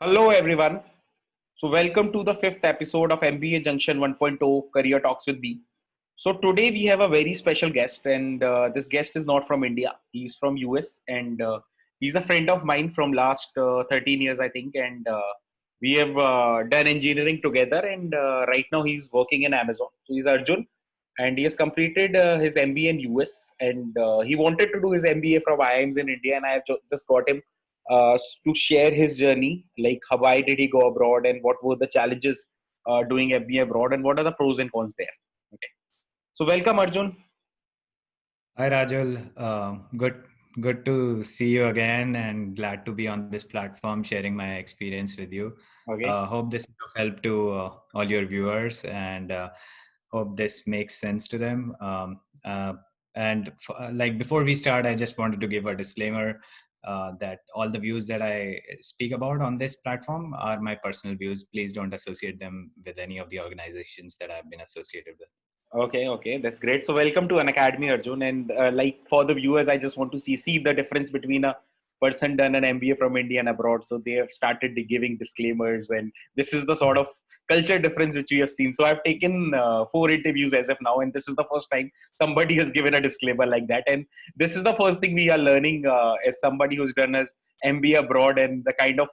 Hello, everyone. So, welcome to the fifth episode of MBA Junction 1.0 Career Talks with B. So, today we have a very special guest, and this guest is not from India. He's from US, and he's a friend of mine from last 13 years, I think. And we have done engineering together, and right now he's working in Amazon. So, he's Arjun, and he has completed his MBA in US, and he wanted to do his MBA from IIMs in India, and I have just got him to share his journey, like why did he go abroad and what were the challenges doing MBA abroad and what are the pros and cons there. Okay, so welcome Arjun. Hi Rajul, good to see you again, and glad to be on this platform sharing my experience with you. Okay. Hope this is of help to all your viewers, and hope this makes sense to them. Like before we start, I just wanted to give a disclaimer that all the views that I speak about on this platform are my personal views. Please don't associate them with any of the organizations that I've been associated with. Okay, that's great. So welcome to Unacademy, Arjun. And like for the viewers, I just want to see the difference between a person done an MBA from India and abroad. So they have started giving disclaimers, and this is the sort of culture difference which we have seen. So I've taken four interviews as of now, and this is the first time somebody has given a disclaimer like that. And this is the first thing we are learning as somebody who's done as MBA abroad and the kind of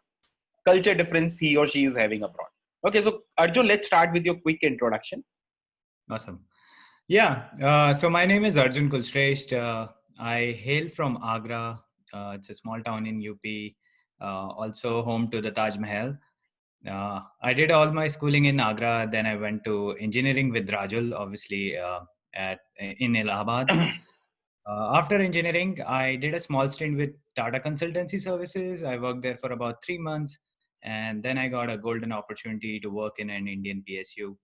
culture difference he or she is having abroad. Okay, so Arjun, let's start with your quick introduction. Awesome. Yeah, so my name is Arjun Kulshreshtha. I hail from Agra. It's a small town in UP, also home to the Taj Mahal. I did all my schooling in Agra. Then I went to engineering with Rajul, obviously at in Allahabad. After engineering, I did a small stint with Tata Consultancy Services. I worked there for about 3 months, and then I got a golden opportunity to work in an Indian PSU,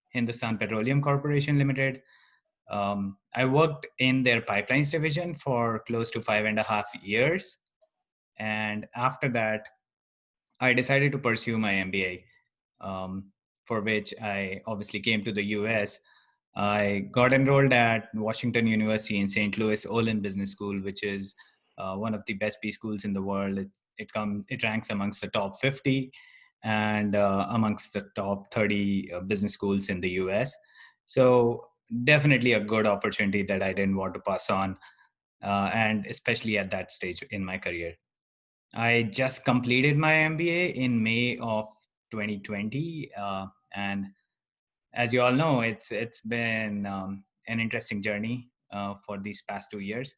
Hindustan Petroleum Corporation Limited. I worked in their pipelines division for close to 5.5 years. And after that, I decided to pursue my MBA, for which I obviously came to the US. I got enrolled at Washington University in St. Louis Olin Business School, which is one of the best B schools in the world. It ranks amongst the top 50 and amongst the top 30 business schools in the US. So definitely a good opportunity that I didn't want to pass on, and especially at that stage in my career. I just completed my MBA in May of 2020, and as you all know, it's been an interesting journey for these past 2 years.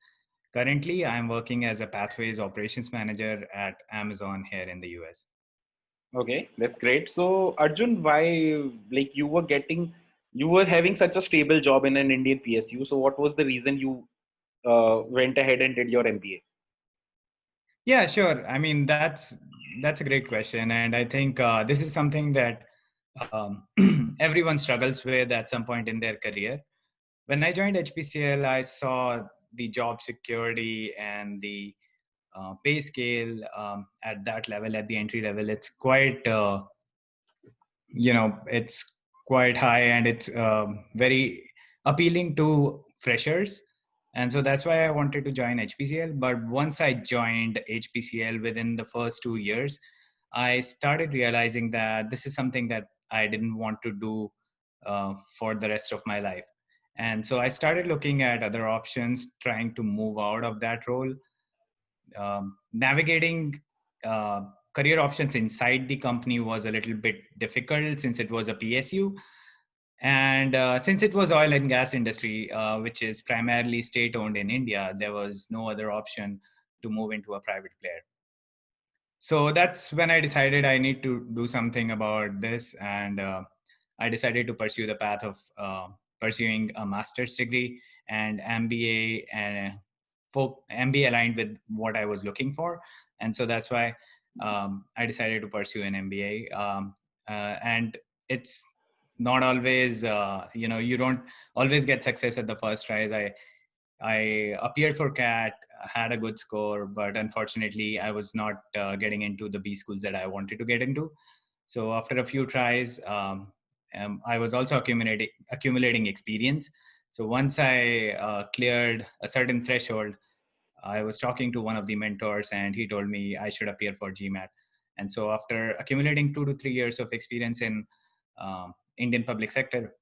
Currently, I'm working as a Pathways Operations Manager at Amazon here in the US. Okay, that's great. So, Arjun, why, like, you were having such a stable job in an Indian PSU. So, what was the reason you went ahead and did your MBA? Yeah, sure. I mean, that's a great question, and I think this is something that um, everyone struggles with at some point in their career. When I joined HPCL, I saw the job security and the pay scale at that level, at the entry level. It's quite, it's quite high, and it's very appealing to freshers. And so that's why I wanted to join HPCL. But once I joined HPCL, within the first 2 years, I started realizing that this is something that I didn't want to do for the rest of my life. And so I started looking at other options, trying to move out of that role. Navigating career options inside the company was a little bit difficult since it was a PSU, and since it was oil and gas industry, which is primarily state owned in India, there was no other option to move into a private player. So that's when I decided I need to do something about this, and I decided to pursue the path of pursuing a master's degree and MBA, and MBA aligned with what I was looking for. And so that's why I decided to pursue an MBA. And it's not always, you don't always get success at the first tries. I appeared for CAT, had a good score, but unfortunately, I was not getting into the B schools that I wanted to get into. So after a few tries, I was also accumulating experience. So once I cleared a certain threshold, I was talking to one of the mentors, and he told me I should appear for GMAT. And so after accumulating 2 to 3 years of experience in Indian public sector,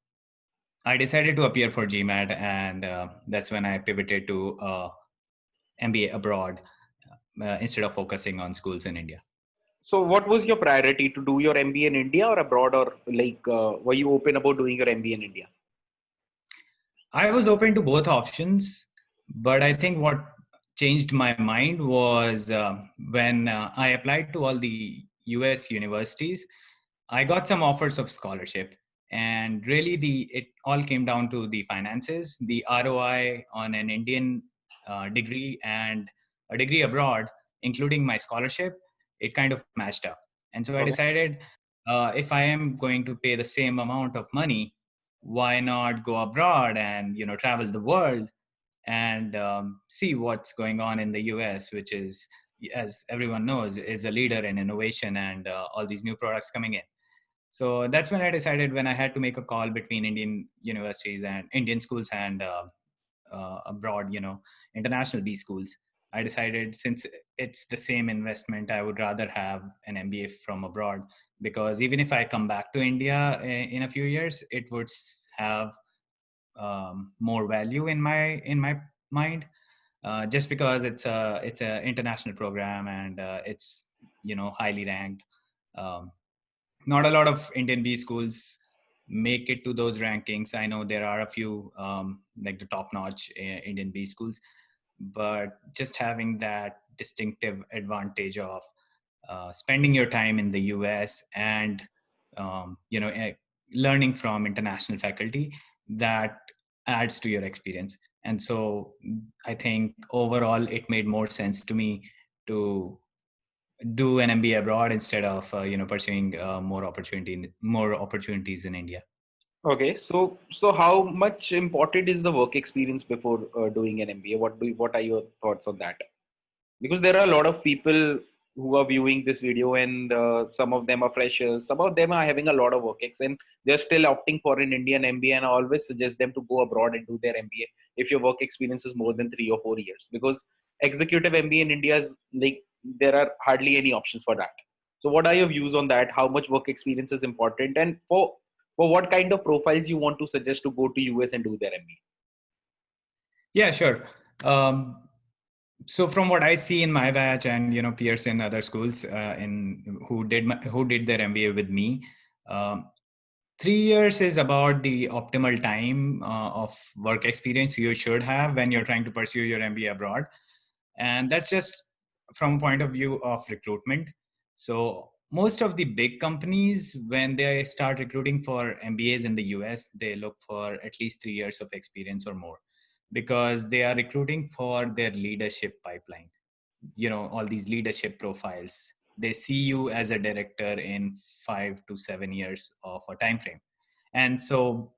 I decided to appear for GMAT, and that's when I pivoted to MBA abroad instead of focusing on schools in India. So what was your priority, to do your MBA in India or abroad, or like were you open about doing your MBA in India? I was open to both options, but I think what changed my mind was when I applied to all the US universities. I got some offers of scholarship, and really it all came down to the finances, the ROI on an Indian degree and a degree abroad, including my scholarship. It kind of matched up, and so I Okay. decided if I am going to pay the same amount of money, why not go abroad and travel the world and see what's going on in the US, which is, as everyone knows, is a leader in innovation and all these new products coming in. So that's when I decided, when I had to make a call between Indian universities and Indian schools and abroad, international B schools. I decided, since it's the same investment, I would rather have an MBA from abroad, because even if I come back to India in a few years, it would have more value in my mind, just because it's a international program, and it's highly ranked. Um, Not a lot of Indian B schools make it to those rankings. I know there are a few, like the top-notch Indian B schools, but just having that distinctive advantage of spending your time in the US and learning from international faculty, that adds to your experience. And so I think overall it made more sense to me to do an MBA abroad instead of pursuing more opportunities in India. Okay, so how much important is the work experience before doing an MBA? What are your thoughts on that? Because there are a lot of people who are viewing this video, and some of them are freshers, some of them are having a lot of work ex, and they're still opting for an Indian MBA. And I always suggest them to go abroad and do their MBA if your work experience is more than 3 or 4 years, because executive MBA in India is like, there are hardly any options for that. So what are your views on that? How much work experience is important, and for what kind of profiles you want to suggest to go to US and do their MBA? Yeah, sure. Um, so from what I see in my batch and peers in other schools in who did their MBA with me, um, 3 years is about the optimal time of work experience you should have when you're trying to pursue your MBA abroad. And that's just from a point of view of recruitment. So most of the big companies, when they start recruiting for MBAs in the US, they look for at least 3 years of experience or more, because they are recruiting for their leadership pipeline. All these leadership profiles, they see you as a director in 5 to 7 years of a time frame. And so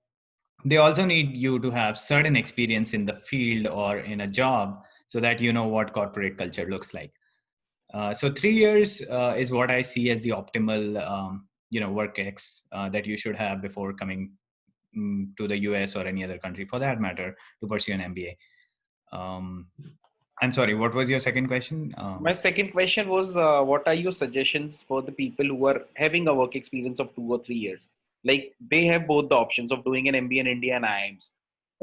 they also need you to have certain experience in the field or in a job, so that you know what corporate culture looks like. So 3 years is what I see as the optimal work ex that you should have before coming to the US or any other country for that matter to pursue an MBA. I'm sorry, what was your second question? My second question was, what are your suggestions for the people who are having a work experience of 2 or 3 years? Like, they have both the options of doing an MBA in India and IIMs.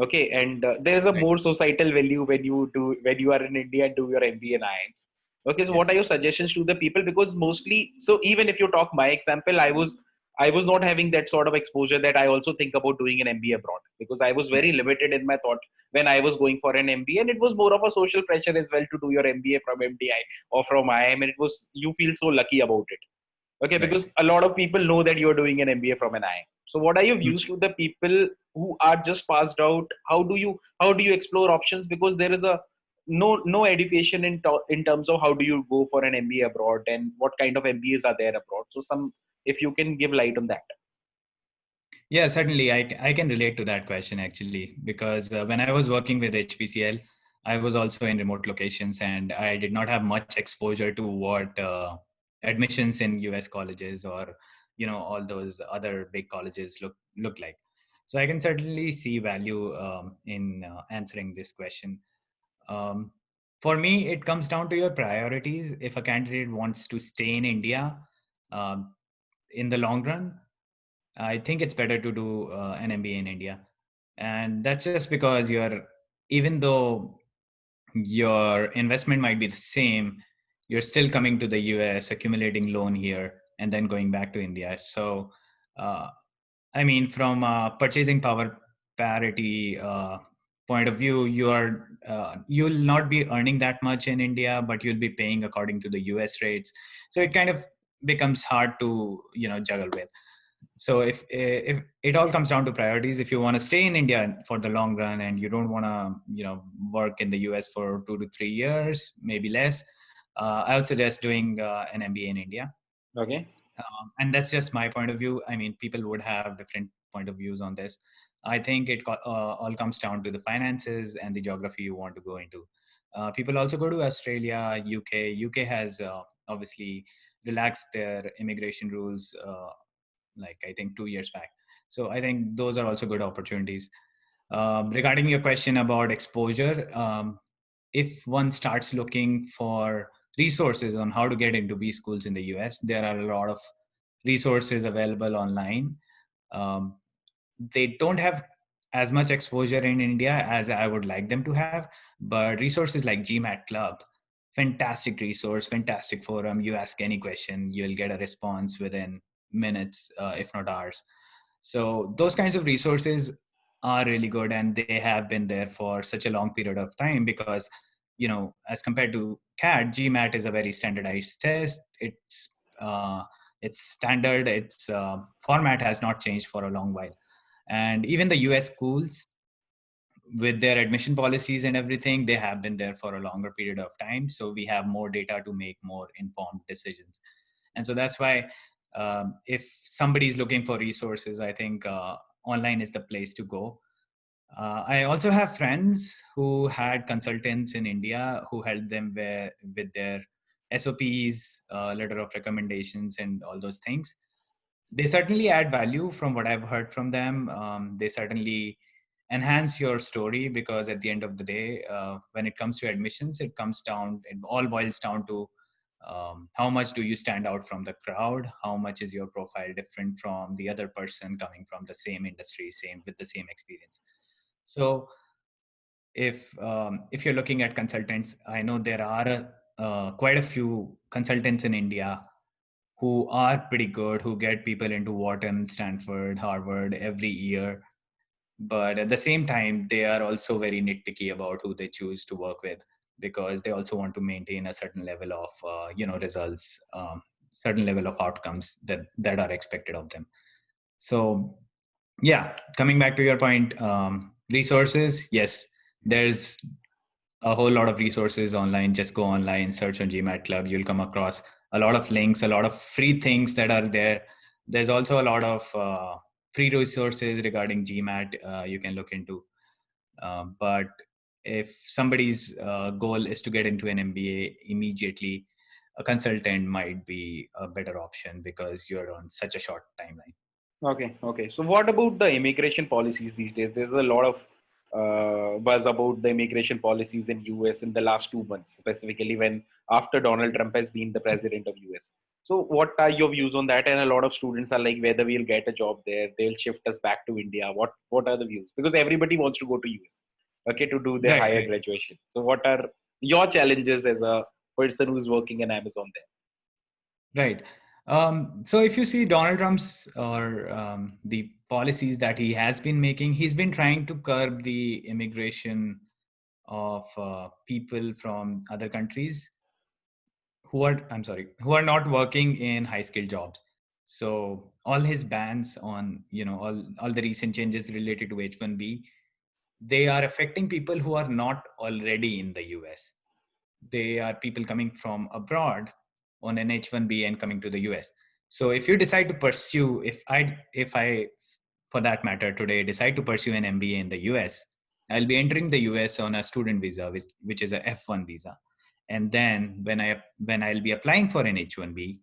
Okay, and there is a Right. more societal value when you are in India and do your MBA and IIMs. Okay, so what are Yes. your suggestions to the people? Because mostly, so even if you talk my example, I was not having that sort of exposure that I also think about doing an MBA abroad, because I was very limited in my thought when I was going for an MBA, and it was more of a social pressure as well to do your MBA from MDI or from IIM, and it was, you feel so lucky about it. Okay, Right. because a lot of people know that you're doing an MBA from an IIM. So what are your views to the people who are just passed out? How do you explore options? Because there is a no education in terms of how do you go for an MBA abroad, and what kind of MBAs are there abroad. So some, if you can give light on that. Yeah, certainly. I can relate to that question actually, because when I was working with HPCL, I was also in remote locations, and I did not have much exposure to what admissions in US colleges or all those other big colleges look like. So I can certainly see value in answering this question. Um, For me, it comes down to your priorities. If a candidate wants to stay in India um, in the long run, I think it's better to do an MBA in India. And that's just because even though your investment might be the same, you're still coming to the US, accumulating loan here, and then going back to India. So, uh, I mean, from a purchasing power parity point of view, you'll not be earning that much in India, but you'll be paying according to the US rates. So it kind of becomes hard to juggle with. So if it all comes down to priorities, if you want to stay in India for the long run and you don't want to work in the US for 2 to 3 years, maybe less, I would suggest doing an MBA in India. Okay. And that's just my point of view. I mean, people would have different point of views on this. I think it all comes down to the finances and the geography you want to go into. People also go to Australia, UK. UK has obviously relaxed their immigration rules, like I think 2 years back. So I think those are also good opportunities. Regarding your question about exposure, if one starts looking for resources on how to get into B schools in the US, there are a lot of resources available online. Um, they don't have as much exposure in India as I would like them to have, but resources like GMAT Club, fantastic resource, fantastic forum. You ask any question, you'll get a response within minutes, if not hours. So those kinds of resources are really good, and they have been there for such a long period of time because, as compared to CAT, GMAT is a very standardized test. It's standard. Its format has not changed for a long while, and even the US schools, with their admission policies and everything, they have been there for a longer period of time. So we have more data to make more informed decisions. And so that's why, if somebody is looking for resources, I think online is the place to go. I also have friends who had consultants in India who helped them with their SOPs, letter of recommendations, and all those things. They certainly add value from what I've heard from them. They certainly enhance your story because at the end of the day, when it comes to admissions, it all boils down to how much do you stand out from the crowd? How much is your profile different from the other person coming from the same industry, same with the same experience? So if you're looking at consultants, I know there are quite a few consultants in India who are pretty good, who get people into Wharton, Stanford, Harvard every year. But at the same time, they are also very nitpicky about who they choose to work with because they also want to maintain a certain level of, results, certain level of outcomes that are expected of them. So, yeah, coming back to your point, resources, yes, there's a whole lot of resources online. Just go online, search on GMAT Club. You'll come across a lot of links, a lot of free things that are there. There's also a lot of free resources regarding GMAT you can look into. But if somebody's goal is to get into an MBA immediately, a consultant might be a better option because you're on such a short timeline. Okay, okay. So what about the immigration policies these days? There's a lot of buzz about the immigration policies in US in the last 2 months, specifically when after Donald Trump has been the president of US. So what are your views on that? And a lot of students are like, whether we'll get a job there, they'll shift us back to India. What are the views? Because everybody wants to go to US, okay, to do their Right, higher right, graduation. So what are your challenges as a person who's working in Amazon there? right. So if you see Donald Trump's or the policies that he has been making, he's been trying to curb the immigration of people from other countries who are not working in high skilled jobs. So all his bans on, all the recent changes related to H-1B, they are affecting people who are not already in the US. They are people coming from abroad on an H-1B and coming to the US. So if you decide to pursue, if I, for that matter, today decide to pursue an MBA in the US, I'll be entering the US on a student visa, which is a F1 visa. And then when I'll be applying for an H-1B,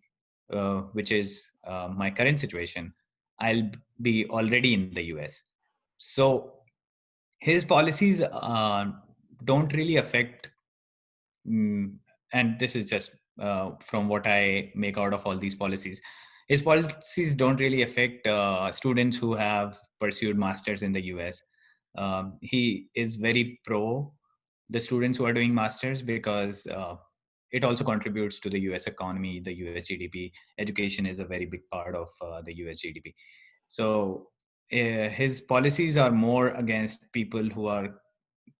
which is my current situation, I'll be already in the US. So his policies don't really affect mm, and this is just from what I make out of all these policies. His policies don't really affect students who have pursued masters in the US. He is very pro the students who are doing masters because it also contributes to the US economy, the US GDP. Education is a very big part of the US GDP. So his policies are more against people who are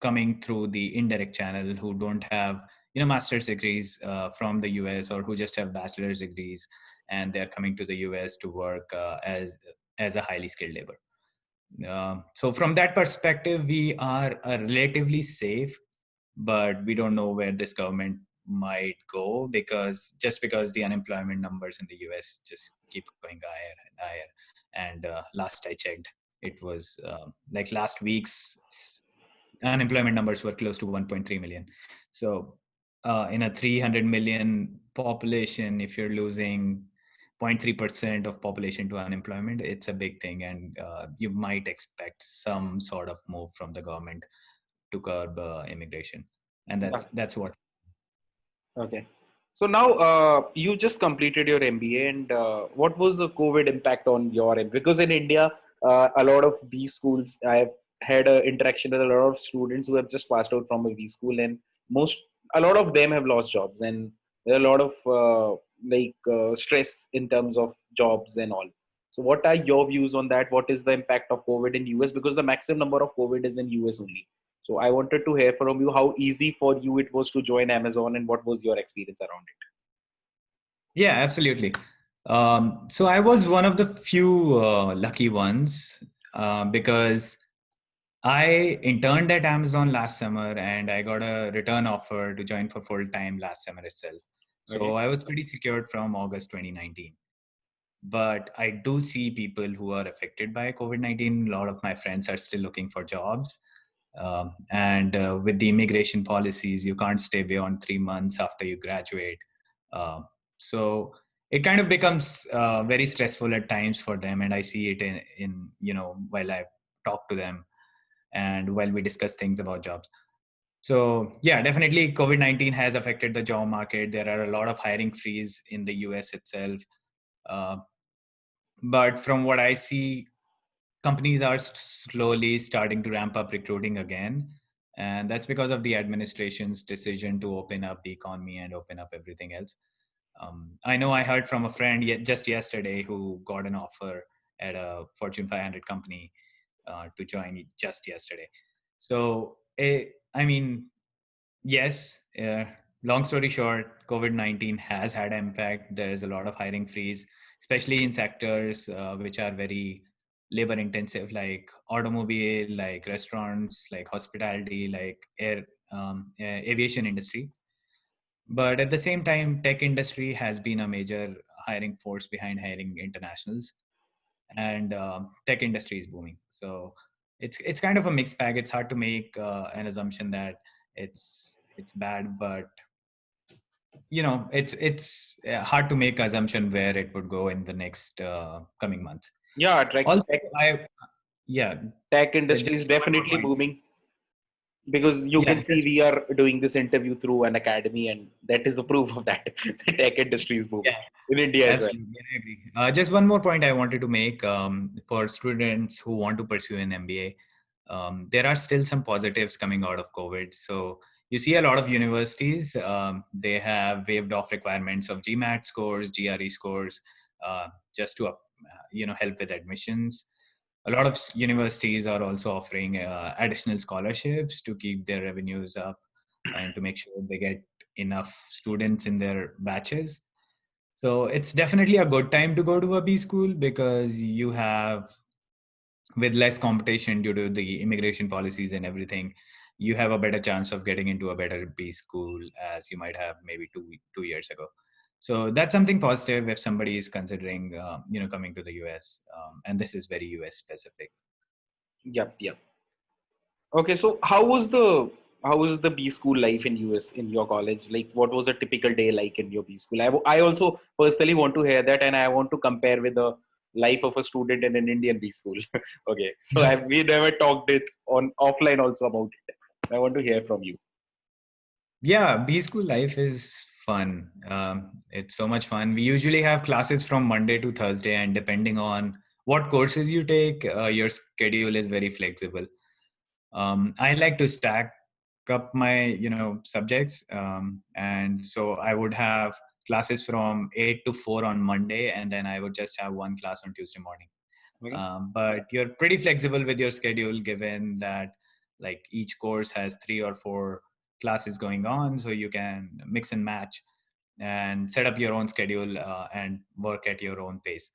coming through the indirect channel, who don't have master's degrees from the US, or who just have bachelor's degrees, and they're coming to the US to work as a highly skilled labor. So from that perspective, we are relatively safe, but we don't know where this government might go, because the unemployment numbers in the US just keep going higher and higher. And last I checked, it was like last week's unemployment numbers were close to 1.3 million. So in a 300 million population, if you're losing 0.3% of population to unemployment, it's a big thing. And you might expect some sort of move from the government to curb immigration. And Yeah. that's what. Okay. So now you just completed your MBA, and what was the COVID impact on your end? Because in India, a lot of B schools, I've had an interaction with a lot of students who have just passed out from a B school, and a lot of them have lost jobs, and there are a lot of stress in terms of jobs and all. So what are your views on that? What is the impact of COVID in US? Because the maximum number of COVID is in US only. So I wanted to hear from you how easy for you it was to join Amazon and what was your experience around it. Yeah, absolutely. So I was one of the few lucky ones because I interned at Amazon last summer and I got a return offer to join for full time last summer itself. So Okay. I was pretty secured from August 2019. But I do see people who are affected by COVID-19. A lot of my friends are still looking for jobs. And with the immigration policies, you can't stay beyond 3 months after you graduate. Uh, so it kind of becomes very stressful at times for them. And I see it in while I talk to them and while we discuss things about jobs. So yeah, definitely COVID-19 has affected the job market. There are a lot of hiring freeze in the US itself. Uh, but from what I see, companies are slowly starting to ramp up recruiting again. And that's because of the administration's decision to open up the economy and open up everything else. I know I heard from a friend just yesterday who got an offer at a Fortune 500 company to join just yesterday. So, I mean, yes, long story short, COVID-19 has had impact. There's a lot of hiring freeze, especially in sectors which are very labor intensive, like automobile, like restaurants, like hospitality, like aviation industry. But at the same time, tech industry has been a major hiring force behind hiring internationals, and tech industry is booming. So it's kind of a mixed bag. It's hard to make an assumption that it's bad, but it's hard to make assumption where it would go in the next coming months. Yeah, Also, I yeah, tech industry just is one more definitely point. booming because you Yeah, can see we are doing this interview through Unacademy, and that is the proof of that. The tech industry is booming yeah, in India as well. absolutely, I agree. Just one more point I wanted to make for students who want to pursue an MBA. There are still some positives coming out of COVID. So you see a lot of universities, they have waived off requirements of GMAT scores, GRE scores, just to help with admissions. A lot of universities are also offering additional scholarships to keep their revenues up and to make sure they get enough students in their batches. So it's definitely a good time to go to a B school because you have, with less competition due to the immigration policies and everything, you have a better chance of getting into a better B school as you might have maybe 2 years ago. So that's something positive if somebody is considering, coming to the US. And this is very US specific. Yep, yep. Okay, so how was the B school life in US in your college? Like, what was a typical day like in your B school? I also personally want to hear that, and I want to compare with the life of a student in an Indian B school. Okay, so we never talked it on offline also about it. I want to hear from you. Yeah, B school life is fun. It's so much fun. We usually have classes from Monday to Thursday, and depending on what courses you take, your schedule is very flexible. I like to stack up my subjects, and so I would have classes from 8 to 4 on Monday, and then I would just have one class on Tuesday morning. Okay. But you're pretty flexible with your schedule, given that like each course has 3 or 4 classes going on, so you can mix and match and set up your own schedule and work at your own pace.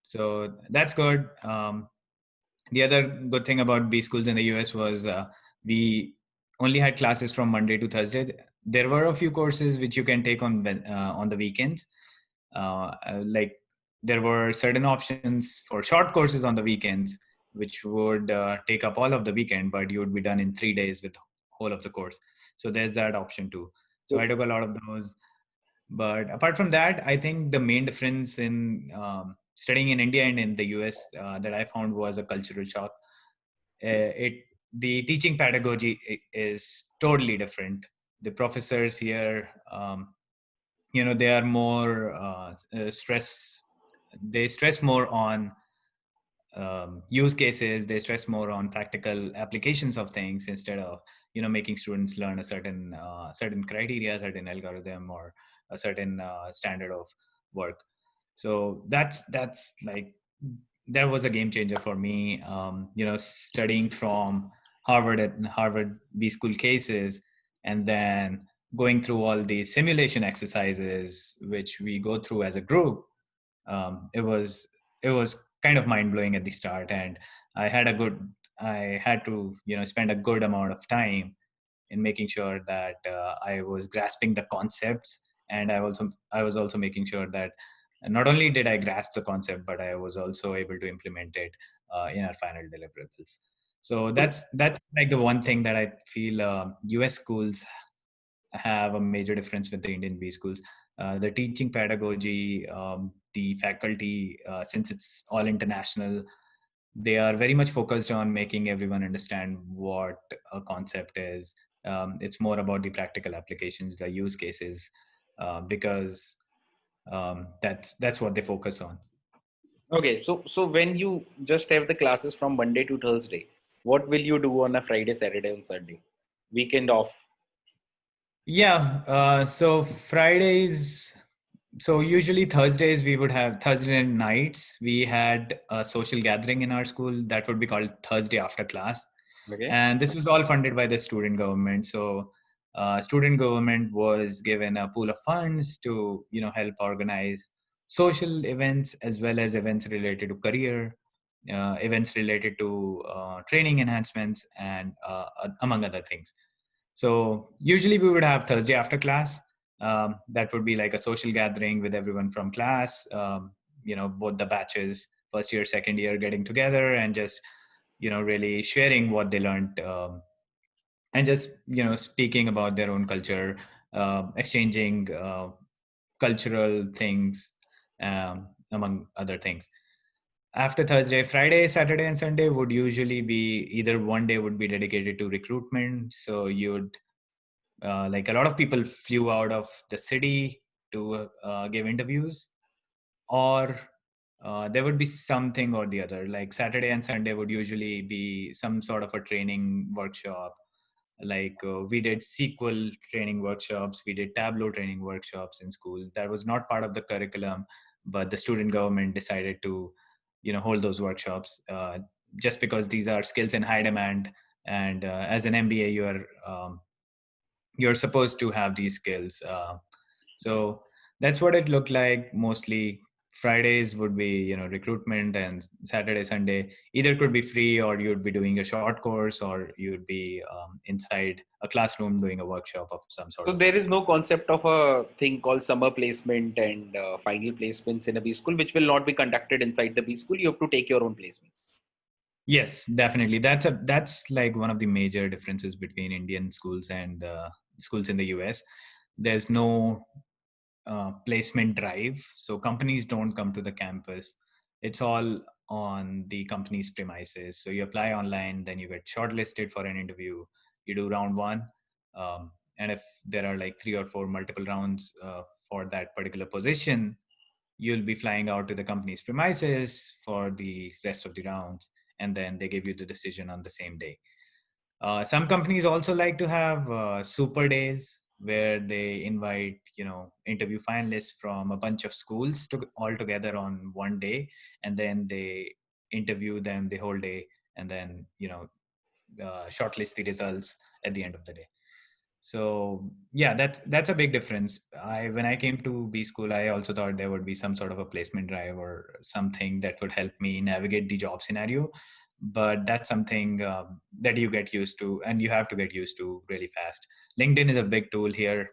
So that's good. The other good thing about B schools in the US was we only had classes from Monday to Thursday. There were a few courses which you can take on the weekends. Like there were certain options for short courses on the weekends, which would take up all of the weekend, but you would be done in 3 days with whole of the course. So there's that option too. So So, I took a lot of those. But apart from that, I think the main difference in studying in India and in the US that I found was a cultural shock. It The teaching pedagogy is totally different. The professors here, they are more stress. They stress more on use cases. They stress more on practical applications of things instead of making students learn a certain criteria, certain algorithm, or a certain standard of work. So that's like that was a game changer for me. Studying from Harvard B school cases, and then going through all these simulation exercises which we go through as a group. It was kind of mind blowing at the start, and I had to spend a good amount of time in making sure that I was grasping the concepts, and I was also making sure that not only did I grasp the concept, but I was also able to implement it in our final deliverables. So so that's like the one thing that I feel US schools have a major difference with the Indian B schools. The teaching pedagogy, the faculty, since it's all international, they are very much focused on making everyone understand what a concept is. It's more about the practical applications, the use cases, because that's what they focus on. okay, so when you just have the classes from Monday to Thursday, what will you do on a Friday, Saturday, and Sunday? Weekend off. Yeah. So Fridays. So usually Thursdays we would have Thursday nights. We had a social gathering in our school that would be called Thursday after class, Okay. and this was all funded by the student government. So student government was given a pool of funds to help organize social events as well as events related to career, events related to training enhancements, and among other things. So usually we would have Thursday after class. That would be like a social gathering with everyone from class. Both the batches, first year, second year, getting together and just really sharing what they learned, and just speaking about their own culture, exchanging cultural things, among other things. After Thursday, Friday, Saturday, and Sunday would usually be either one day would be dedicated to recruitment. So you'd like a lot of people flew out of the city to give interviews, or there would be something or the other. Like Saturday and Sunday would usually be some sort of a training workshop. Like we did SQL training workshops, we did Tableau training workshops in school. That was not part of the curriculum, but the student government decided to hold those workshops, just because these are skills in high demand. And as an MBA, you're supposed to have these skills. So that's what it looked like mostly. Fridays would be recruitment, and Saturday, Sunday either could be free, or you'd be doing a short course, or you'd be inside a classroom doing a workshop of some sort So of. there is no concept of a thing called summer placement and final placements in a B school, which will not be conducted inside the B school. You have to take your own placement. Yes, definitely. That's like one of the major differences between Indian schools and schools in the US. There's no placement drive. So companies don't come to the campus. It's all on the company's premises. So you apply online, then you get shortlisted for an interview. You do round one. And if there are like 3 or 4 multiple rounds for that particular position, you'll be flying out to the company's premises for the rest of the rounds, and then they give you the decision on the same day. Some companies also like to have super days where they invite, interview finalists from a bunch of schools to all together on one day, and then they interview them the whole day, and then shortlist the results at the end of the day. So yeah, that's a big difference. When I came to B school, I also thought there would be some sort of a placement drive or something that would help me navigate the job scenario, but that's something that you get used to, and you have to get used to really fast. LinkedIn is a big tool here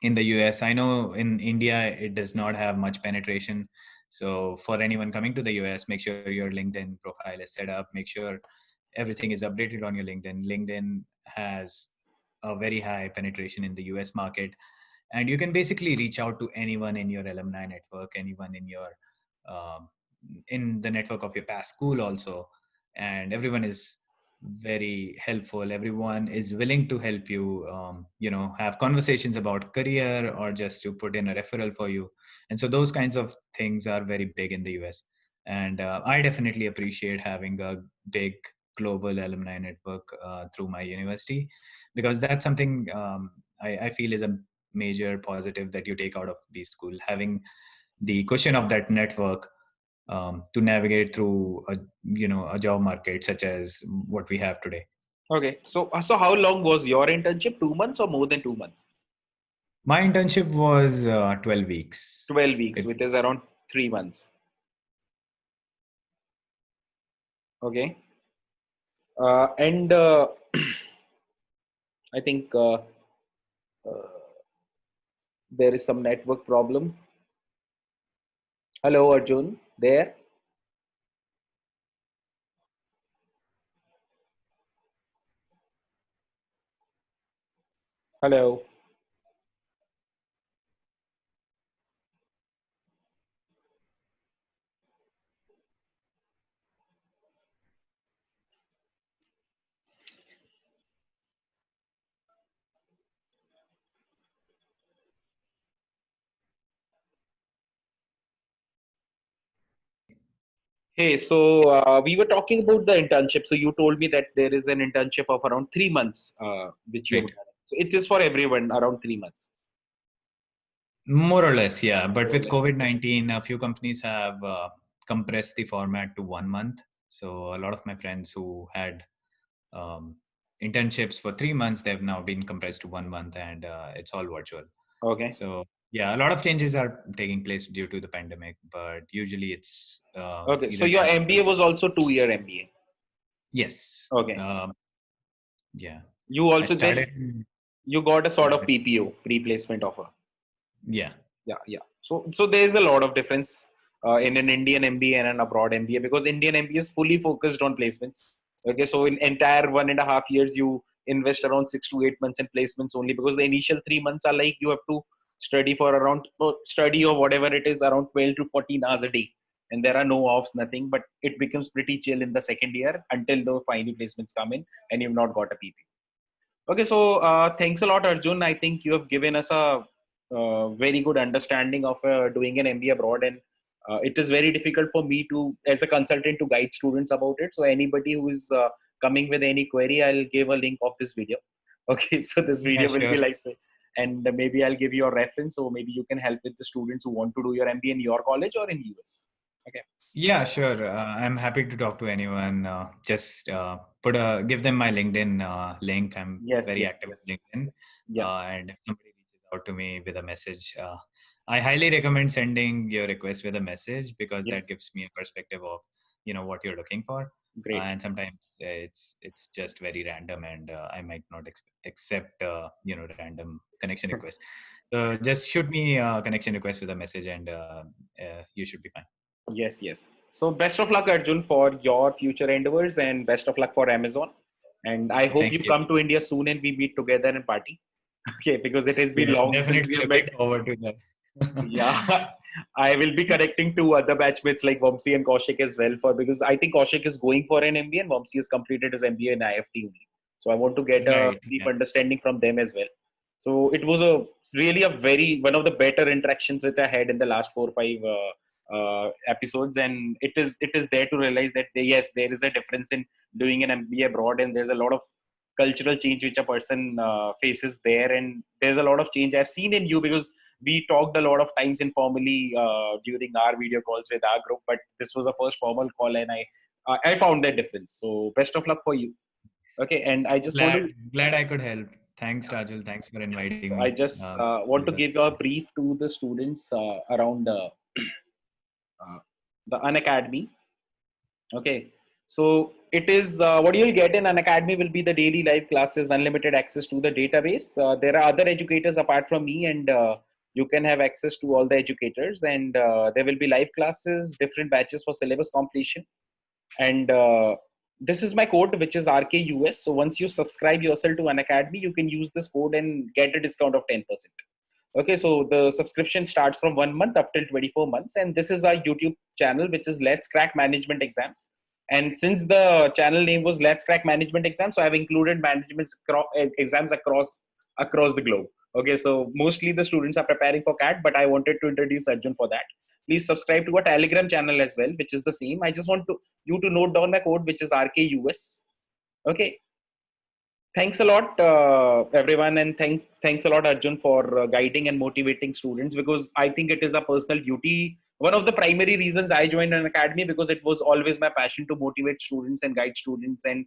in the US. I know in India it does not have much penetration. So for anyone coming to the US, make sure your LinkedIn profile is set up. Make sure everything is updated on your LinkedIn. LinkedIn has a very high penetration in the US market, and you can basically reach out to anyone in your alumni network, anyone um, in the network of your past school also, and everyone is very helpful. Everyone is willing to help you, have conversations about career or just to put in a referral for you. And so those kinds of things are very big in the US. And I definitely appreciate having a big global alumni network through my university, because that's something I feel is a major positive that you take out of B school, having the cushion of that network to navigate through a job market such as what we have today. Okay. So how long was your internship? 2 months or more than 2 months? My internship was 12 weeks. 12 weeks, It, which is around 3 months. Okay. And I think there is some network problem. Hello, Arjun. There. Hello. Hey, so we were talking about the internship. So you told me that there is an internship of around 3 months, which you have right. done. So it is for everyone around 3 months, More or less, yeah. But more or with less. COVID-19, a few companies have compressed the format to 1 month. So a lot of my friends who had um, internships for 3 months, they've now been compressed to 1 month, and it's all virtual. Okay. So yeah, a lot of changes are taking place due to the pandemic, but usually it's Okay. So either your transferred. MBA was also 2 year MBA. Yes. Okay. Yeah. You I also then started. you got a sort of uh, PPO, pre-placement offer. yeah. So there is a lot of difference in an Indian MBA and an abroad MBA, because Indian MBA is fully focused on placements. Okay, so in entire 1.5 years, you invest around 6 to 8 months in placements only, because the initial 3 months are like you have to study for around study or whatever it is around 12 to 14 hours a day, and there are no offs, nothing. But it becomes pretty chill in the second year until the final placements come in and you've not got a PP. Okay, so thanks a lot, Arjun. I think you have given us a very good understanding of doing an MBA abroad, and it is very difficult for me to, as a consultant, to guide students about it. So anybody who is coming with any query, I'll give a link of this video. Okay, so this Yeah, video will be sure. like, and maybe I'll give you a reference, so maybe you can help with the students who want to do your MBA in your college or in US. Okay. Yeah, sure. I'm happy to talk to anyone. Just give them my LinkedIn link. I'm Yes, very yes, active on yes. LinkedIn, Yeah. and if somebody reaches out to me with a message, I highly recommend sending your request with a message, because that Yes. gives me a perspective of what you're looking for. Great. And sometimes it's just very random, and I might not accept random connection requests. So just shoot me a connection request with a message, and you should be fine. Yes, yes. So best of luck, Arjun, for your future endeavors, and best of luck for Amazon. And I hope Thank you you. come to India soon and we meet together and party. Okay, because it has been Yes, long since definitely we have met. looking forward to Yeah, that. I will be connecting to other batchmates like Vamsi and Kaushik as well, for because I think Kaushik is going for an MBA and Vamsi has completed his MBA in IFT only. So I want to get a Right. deep Yeah. understanding from them as well. So it was a really a very one of the better interactions which I had in the last 4 or 5 episodes, and it is there to realize that yes, there is a difference in doing an MBA abroad, and there's a lot of cultural change which a person faces there, and there's a lot of change I've seen in you, because we talked a lot of times informally during our video calls with our group, but this was the first formal call, and I found that difference. So best of luck for you. Okay, and I just want to Glad I could help. Thanks, Rajul. Thanks for inviting so me. I just want to give you a brief to the students around uh, the Unacademy. Okay, so it is what you'll get in Unacademy will be the daily live classes, unlimited access to the database. There are other educators apart from me, and you can have access to all the educators. And there will be live classes, different batches for syllabus completion, and this is my code, which is RKUS. So once you subscribe yourself to Unacademy, you can use this code and get a discount of 10%. Okay, so the subscription starts from 1 month up till 24 months, and this is our YouTube channel, which is Let's Crack Management Exams. And since the channel name was Let's Crack Management Exams, so I've included exams across the globe. Okay, so mostly the students are preparing for CAT, but I wanted to introduce Arjun for that. Please subscribe to our Telegram channel as well, which is the same. I just want you to note down my code, which is RKUS. Okay, thanks a lot, everyone, and thanks a lot, Arjun, for guiding and motivating students, because I think it is a personal duty. One of the primary reasons I joined an academy, because it was always my passion to motivate students and guide students, and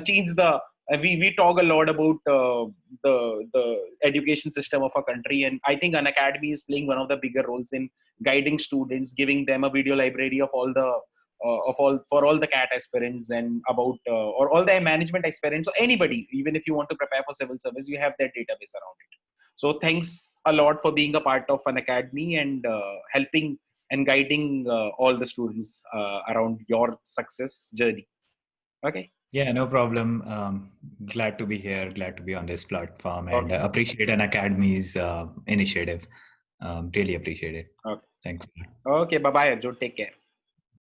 change the we talk a lot about the education system of our country, and I think an academy is playing one of the bigger roles in guiding students, giving them a video library of all the of all for all the CAT aspirants, and about or all the management aspirants, or anybody, even if you want to prepare for civil service, you have that database around it. So thanks a lot for being a part of an academy, and helping and guiding all the students around your success journey. Okay. Yeah, no problem. Glad to be here. Glad to be on this platform, and Okay. appreciate an academy's initiative. Really appreciate it. Okay. Thanks. Okay. Bye bye, Arjun. Take care.